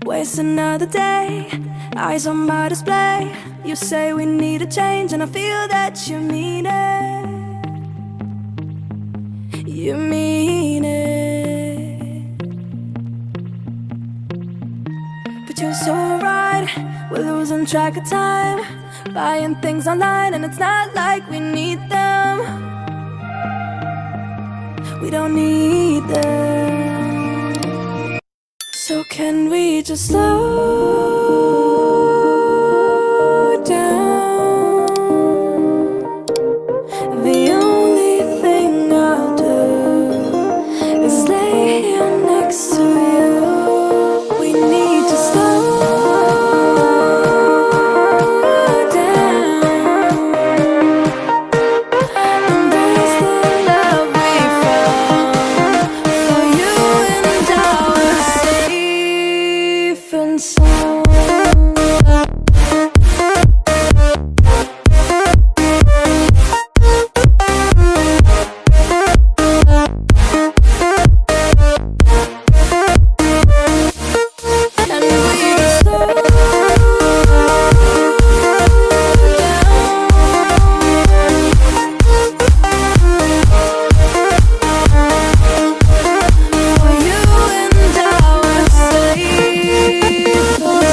Waste another day, eyes on my display. You say we need a change and I feel that you mean it. You mean it. But you're so right, we're losing track of time, buying things online and it's not like we need them. We don't need them. So can we just slow down? The only thing I'll do is lay here next to you. We need to slow down. Embrace the love we found. For you and I were safe and sound. And we just slow down. For you and I were safe and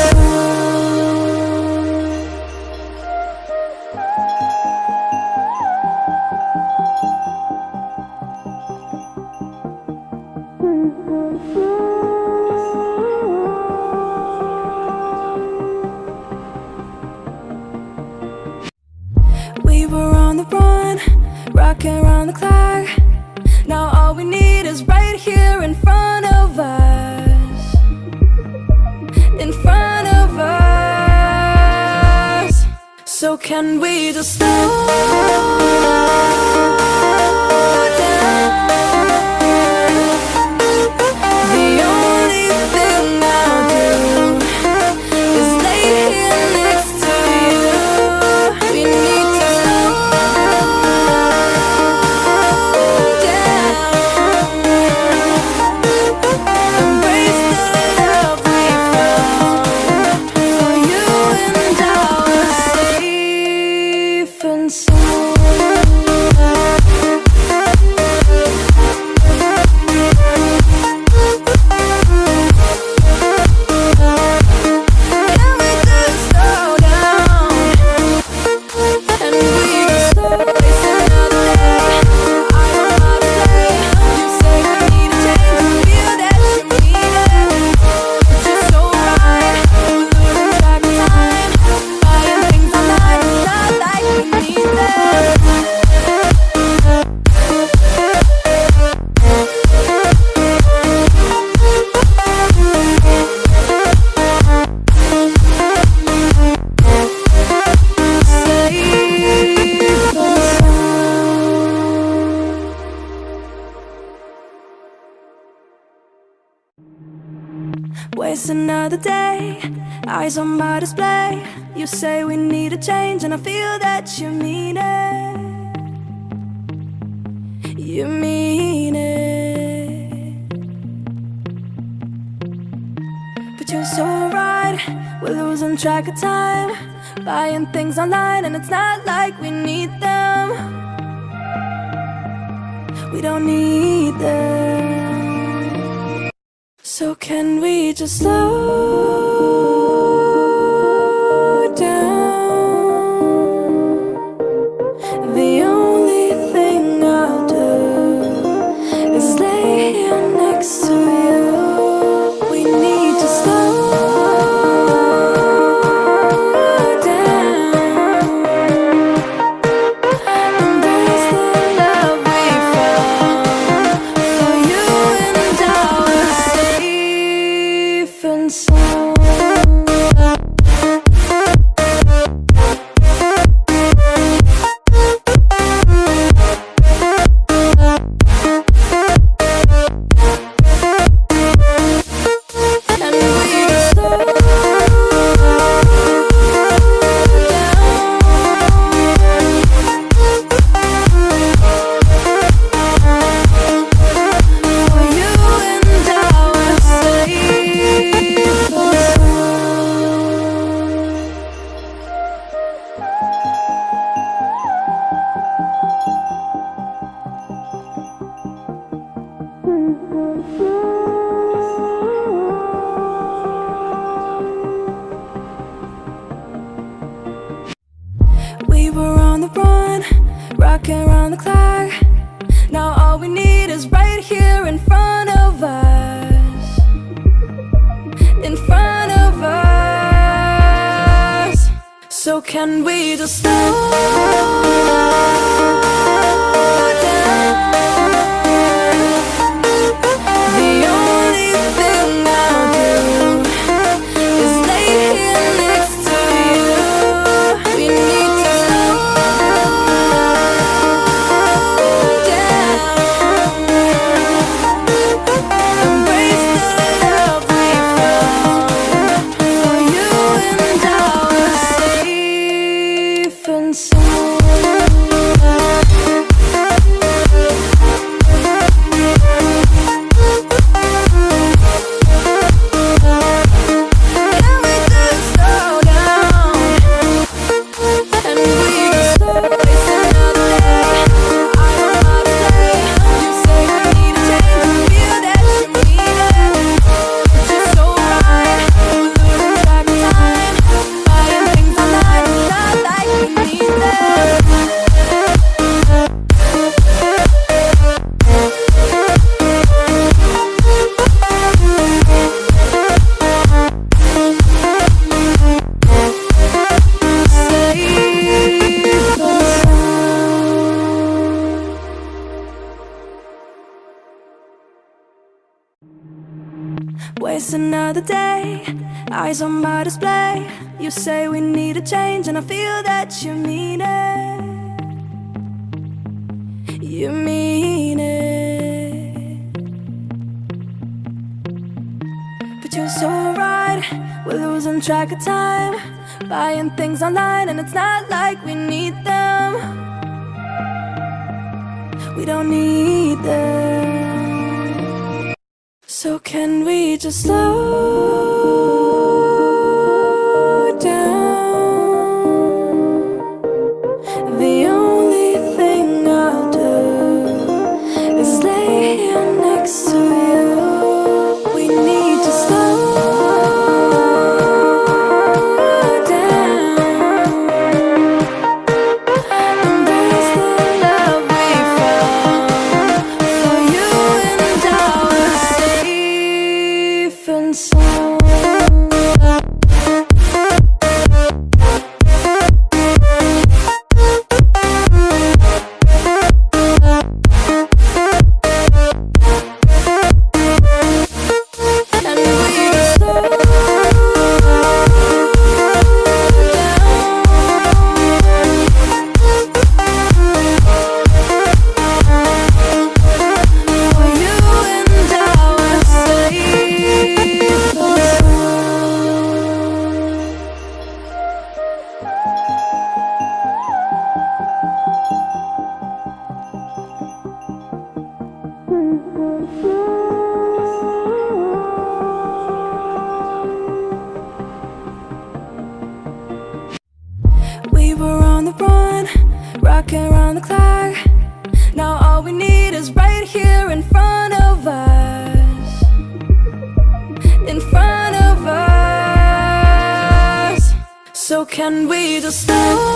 we were on the run, rocking around the clock. Now all we need is right here in front of us. In front of us. So can we just slow down? The only thing I'll do is lay here next to you. We need to slow down. Embrace the love we found. For you and I were safe and sound. Can we just slow down? And we just slow. Waste another day, eyes on my display. You say we need a change and feel that you mean it. But you're so right, we're losing track of time, buying things online, it's not like we need them. Waste another day, eyes on my display. You say we need a change and I feel that you mean it. You mean it. But you're so right, we're losing track of time, buying things online and it's not like we need them. We don't need them. So can we just slow down? The only thing I'll do is lay here next to you. We need to slow down. Embrace the love we found. For you and I were safe and sound. can we just slow down? The only thing I'll do is lay here next to you. We need to slow down. Embrace the love we found. For you and I were safe and sound. Can we just slow down? And we just slow waste another day. I don't know how to play. You say we need a change. Feel that you mean it. But you're so right. We're losing track of time. Buying things online. It's not like we need them. Waste another day, eyes on my display. You say we need a change, and I feel that you mean it. You mean it. But you're so right, we're losing track of time. Buying things online, and it's not like we need them. We don't need them. So can we just slow down? The only thing I'll do is lay here next to you. We need to slow down. Embrace the love we found. For you and I were safe and sound. And we just slow down. For you and I were safe and we were on the run, rocking around the clock. Now all we need is right here in front of us. In front of us. So can we just slow